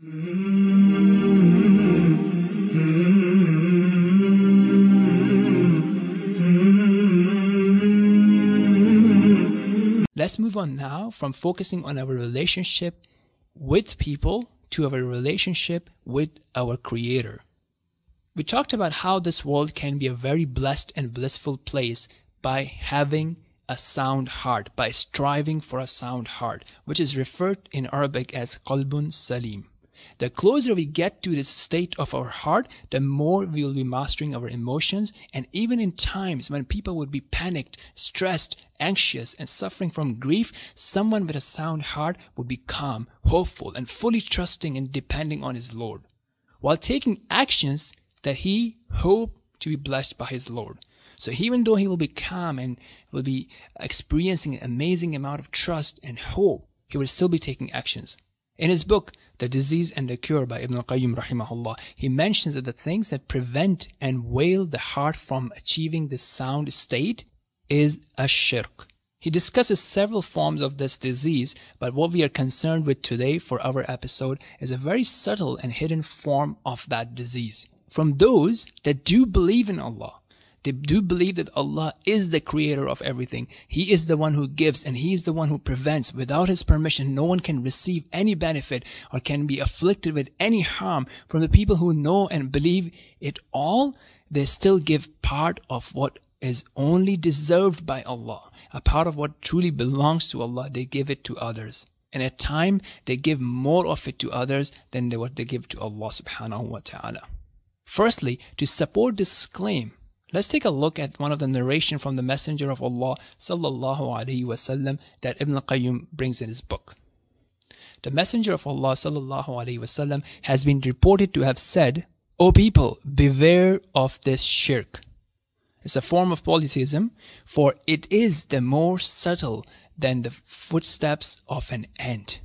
Let's move on now from focusing on our relationship with people to our relationship with our Creator. We talked about how this world can be a very blessed and blissful place by having a sound heart, by striving for a sound heart, which is referred in Arabic as qalbun salim. The closer we get to this state of our heart, the more we will be mastering our emotions, and even in times when people would be panicked, stressed, anxious, and suffering from grief, someone with a sound heart would be calm, hopeful, and fully trusting and depending on his Lord, while taking actions that he hoped to be blessed by his Lord. So even though he will be calm and will be experiencing an amazing amount of trust and hope, he will still be taking actions. In his book, The Disease and the Cure by al-Qayyim Rahimahullah, he mentions that the things that prevent and veil the heart from achieving this sound state is shirk. He discusses several forms of this disease, but what we are concerned with today for our episode is a very subtle and hidden form of that disease. From those that do believe in Allah, they do believe that Allah is the creator of everything. He is the one who gives and He is the one who prevents. Without His permission, no one can receive any benefit or can be afflicted with any harm. From the people who know and believe it all, they still give part of what is only deserved by Allah. A part of what truly belongs to Allah, they give it to others. And at times, they give more of it to others than what they give to Allah subhanahu wa ta'ala. Firstly, to support this claim, let's take a look at one of the narration from the Messenger of Allah sallallahu alaihi wasallam that Ibn al-Qayyim brings in his book. The Messenger of Allah sallallahu alaihi wasallam has been reported to have said, "O people, beware of this shirk. It's a form of polytheism, for it is the more subtle than the footsteps of an ant."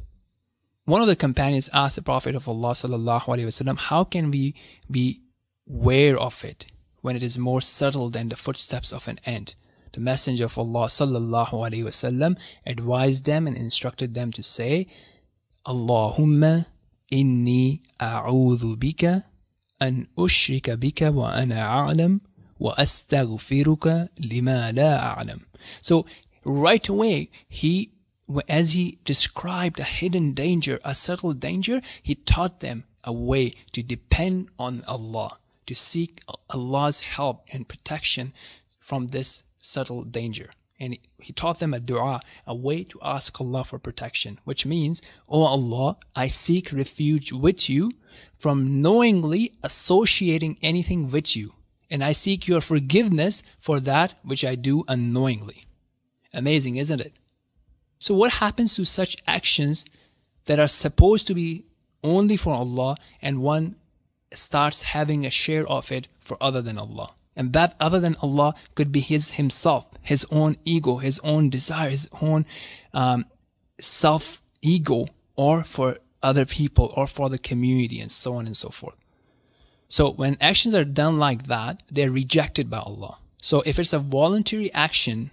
One of the companions asked the Prophet of Allah sallallahu alaihi wasallam, "How can we be aware of it when it is more subtle than the footsteps of an ant?" The Messenger of Allah sallallahu alaihi wasallam advised them and instructed them to say, "Allahumma inni a'udhu bika an ushrika bika wa ana a'lam wa astaghfiruka lima la a'lam." So right away, as he described a hidden danger, a subtle danger, he taught them a way to depend on Allah, to seek Allah's help and protection from this subtle danger. And he taught them a dua, a way to ask Allah for protection, which means, "O Allah, I seek refuge with you from knowingly associating anything with you, and I seek your forgiveness for that which I do unknowingly." Amazing, isn't it? So what happens to such actions that are supposed to be only for Allah, and one starts having a share of it for other than Allah? And that other than Allah could be himself, his own ego, his own desire, his own self-ego, or for other people, or for the community, and so on and so forth. So when actions are done like that, they're rejected by Allah. So if it's a voluntary action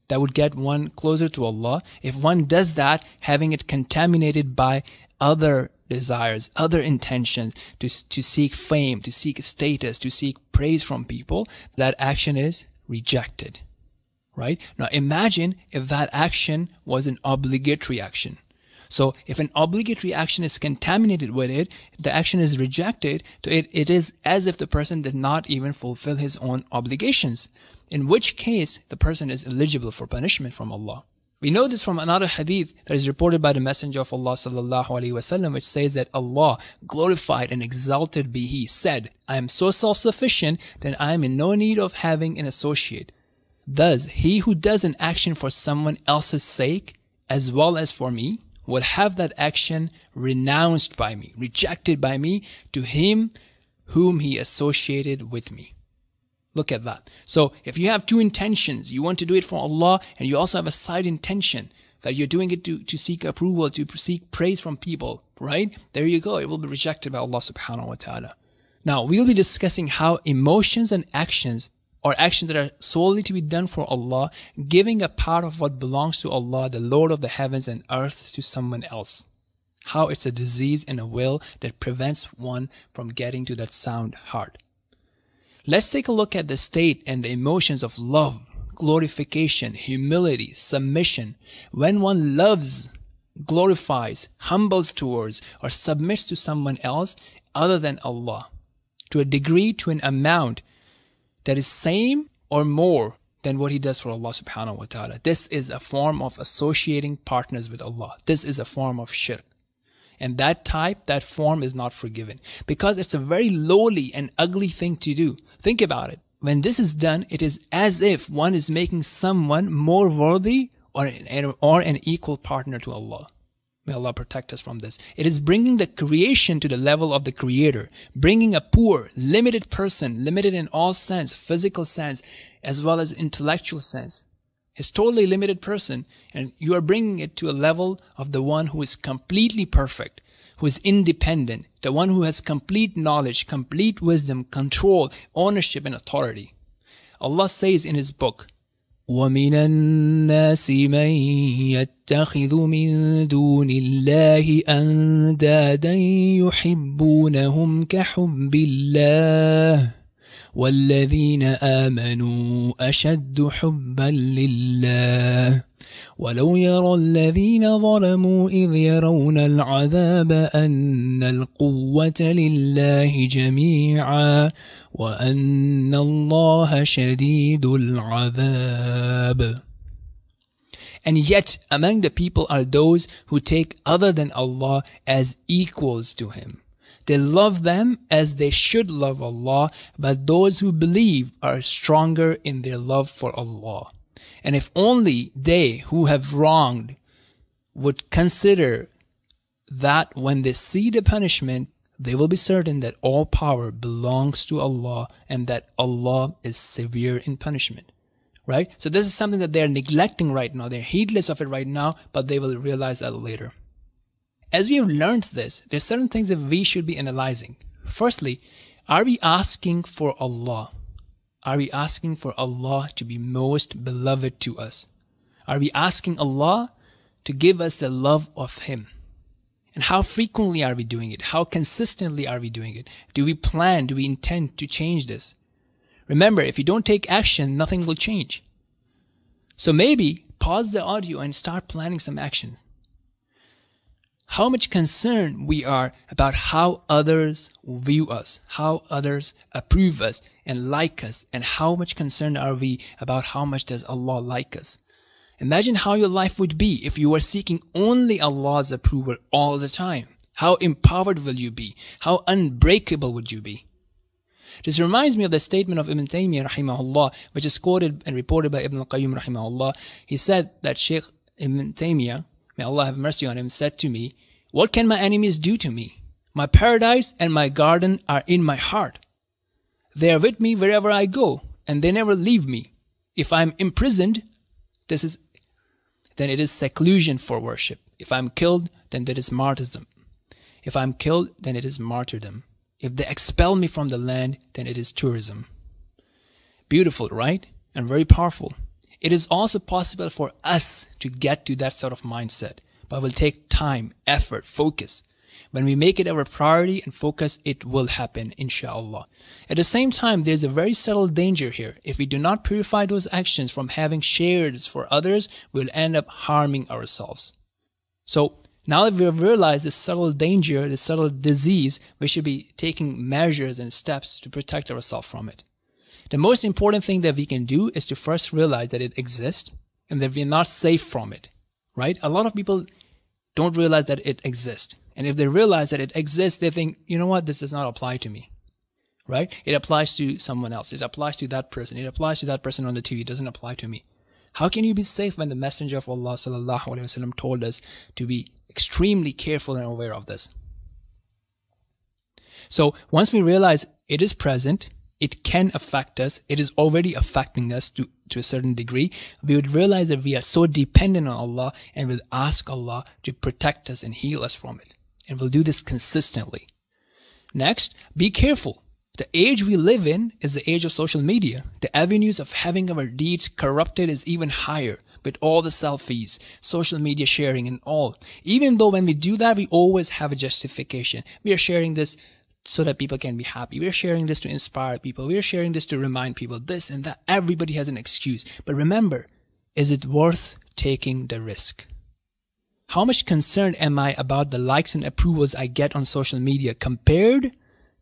that would get one closer to Allah, if one does that, having it contaminated by other desires, other intentions, to seek fame, to seek status, to seek praise from people, that action is rejected, right? Now imagine if that action was an obligatory action. So if an obligatory action is contaminated with it, the action is rejected, it is as if the person did not even fulfill his own obligations, in which case the person is eligible for punishment from Allah. We know this from another hadith that is reported by the Messenger of Allah sallallahu alaihi wasallam, which says that Allah, glorified and exalted be He, said, "I am so self-sufficient that I am in no need of having an associate. Thus, he who does an action for someone else's sake, as well as for me, will have that action renounced by me, rejected by me, to him whom he associated with me." Look at that. So if you have two intentions, you want to do it for Allah, and you also have a side intention that you're doing it to seek approval, to seek praise from people, right? There you go. It will be rejected by Allah subhanahu wa ta'ala. Now, we'll be discussing how emotions and actions, or actions that are solely to be done for Allah, giving a part of what belongs to Allah, the Lord of the heavens and earth, to someone else. How it's a disease in a will that prevents one from getting to that sound heart. Let's take a look at the state and the emotions of love, glorification, humility, submission. When one loves, glorifies, humbles towards, or submits to someone else other than Allah, to a degree, to an amount that is same or more than what he does for Allah subhanahu wa ta'ala. This is a form of associating partners with Allah. This is a form of shirk. And that type, that form is not forgiven because it's a very lowly and ugly thing to do. Think about it. When this is done, it is as if one is making someone more worthy or an equal partner to Allah. May Allah protect us from this. It is bringing the creation to the level of the Creator, bringing a poor, limited person, limited in all sense, physical sense, as well as intellectual sense. His totally limited person, and you are bringing it to a level of the one who is completely perfect, who is independent, the one who has complete knowledge, complete wisdom, control, ownership, and authority. Allah says in His book, وَمِنَ النَّاسِ مَن يَتَّخِذُ مِن دُونِ اللَّهِ أَندَادًا يُحِبُّونَهُمْ كَحُبِّ اللَّهِ والذين آمنوا أشد حبا لله ولو يرى الذين ظلموا إذ يرون العذاب أن القوة لله جميعا وأن الله شديد العذاب. And yet among the people are those who take other than Allah as equals to Him. They love them as they should love Allah, but those who believe are stronger in their love for Allah. And if only they who have wronged would consider that when they see the punishment, they will be certain that all power belongs to Allah and that Allah is severe in punishment. Right? So this is something that they are neglecting right now. They're heedless of it right now, but they will realize that later. As we have learned this, there's certain things that we should be analyzing. Firstly, are we asking for Allah? Are we asking for Allah to be most beloved to us? Are we asking Allah to give us the love of Him? And how frequently are we doing it? How consistently are we doing it? Do we plan, do we intend to change this? Remember, if you don't take action, nothing will change. So maybe pause the audio and start planning some actions. How much concerned we are about how others view us, how others approve us and like us, and how much concerned are we about how much does Allah like us. Imagine how your life would be if you were seeking only Allah's approval all the time. How empowered will you be? How unbreakable would you be? This reminds me of the statement of Ibn Taymiyyah Rahimahullah, which is quoted and reported by al-Qayyim Rahimahullah. He said that Sheikh Ibn Taymiyyah, may Allah have mercy on him, said to me, "What can my enemies do to me? My paradise and my garden are in my heart. They are with me wherever I go, and they never leave me. If I am imprisoned, then it is seclusion for worship. If I am killed, then that is martyrdom. If I am killed, then it is martyrdom. If they expel me from the land, then it is tourism." Beautiful, right? And very powerful. It is also possible for us to get to that sort of mindset, but it will take time, effort, focus. When we make it our priority and focus, it will happen, inshallah. At the same time, there's a very subtle danger here. If we do not purify those actions from having shares for others, we'll end up harming ourselves. So now that we have realized this subtle danger, this subtle disease, we should be taking measures and steps to protect ourselves from it. The most important thing that we can do is to first realize that it exists and that we're not safe from it, right? A lot of people don't realize that it exists. And if they realize that it exists, they think, you know what, this does not apply to me, right? It applies to someone else. It applies to that person. It applies to that person on the TV. It doesn't apply to me. How can you be safe when the Messenger of Allah sallallahu alaihi wasallam told us to be extremely careful and aware of this? So once we realize it is present, it can affect us, it is already affecting us to a certain degree, we would realize that we are so dependent on Allah and will ask Allah to protect us and heal us from it. And we'll do this consistently. Next, be careful. The age we live in is the age of social media. The avenues of having our deeds corrupted is even higher. with all the selfies, social media sharing and all. Even though when we do that, we always have a justification. We are sharing this so that people can be happy. We are sharing this to inspire people. We are sharing this to remind people this and that. Everybody has an excuse. But remember, is it worth taking the risk? How much concerned am I about the likes and approvals I get on social media compared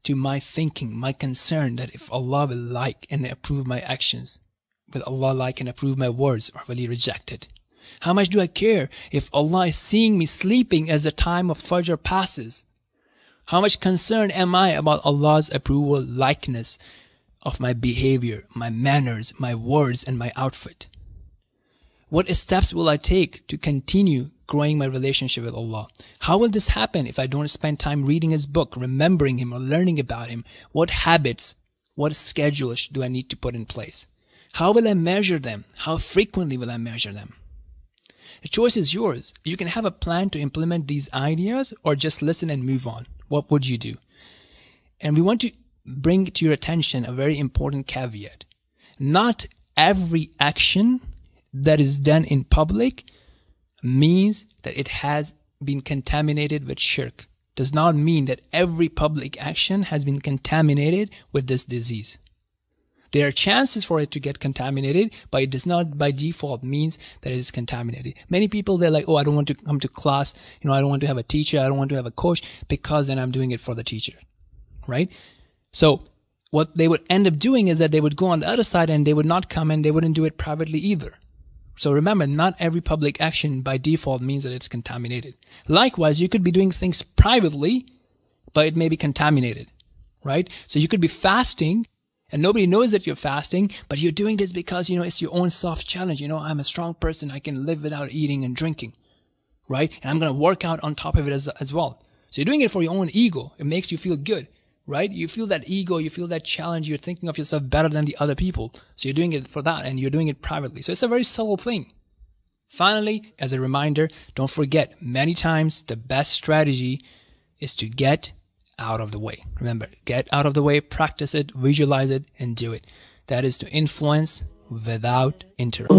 to my thinking, my concern that if Allah will like and approve my actions, will Allah like and approve my words, or will He reject it? How much do I care if Allah is seeing me sleeping as the time of Fajr passes? How much concerned am I about Allah's approval, likeness of my behavior, my manners, my words, and my outfit? What steps will I take to continue growing my relationship with Allah? How will this happen if I don't spend time reading His book, remembering Him, or learning about Him? What habits, what schedules do I need to put in place? How will I measure them? How frequently will I measure them? The choice is yours. You can have a plan to implement these ideas or just listen and move on. What would you do? And we want to bring to your attention a very important caveat. Not every action that is done in public means that it has been contaminated with shirk. Does not mean that every public action has been contaminated with this disease. There are chances for it to get contaminated, but it does not by default means that it is contaminated. Many people, they're like, oh, I don't want to come to class. I don't want to have a teacher. I don't want to have a coach because then I'm doing it for the teacher, right? So what they would end up doing is that they would go on the other side and they would not come and they wouldn't do it privately either. So remember, not every public action by default means that it's contaminated. Likewise, you could be doing things privately, but it may be contaminated, right? So you could be fasting and nobody knows that you're fasting, but you're doing this because, it's your own self-challenge. I'm a strong person. I can live without eating and drinking, right? And I'm going to work out on top of it as well. So you're doing it for your own ego. It makes you feel good, right? You feel that ego, you feel that challenge. You're thinking of yourself better than the other people. So you're doing it for that and you're doing it privately. So it's a very subtle thing. Finally, as a reminder, don't forget, many times the best strategy is to get out of the way. Remember, get out of the way, practice it, visualize it, and do it. That is to influence without interruption.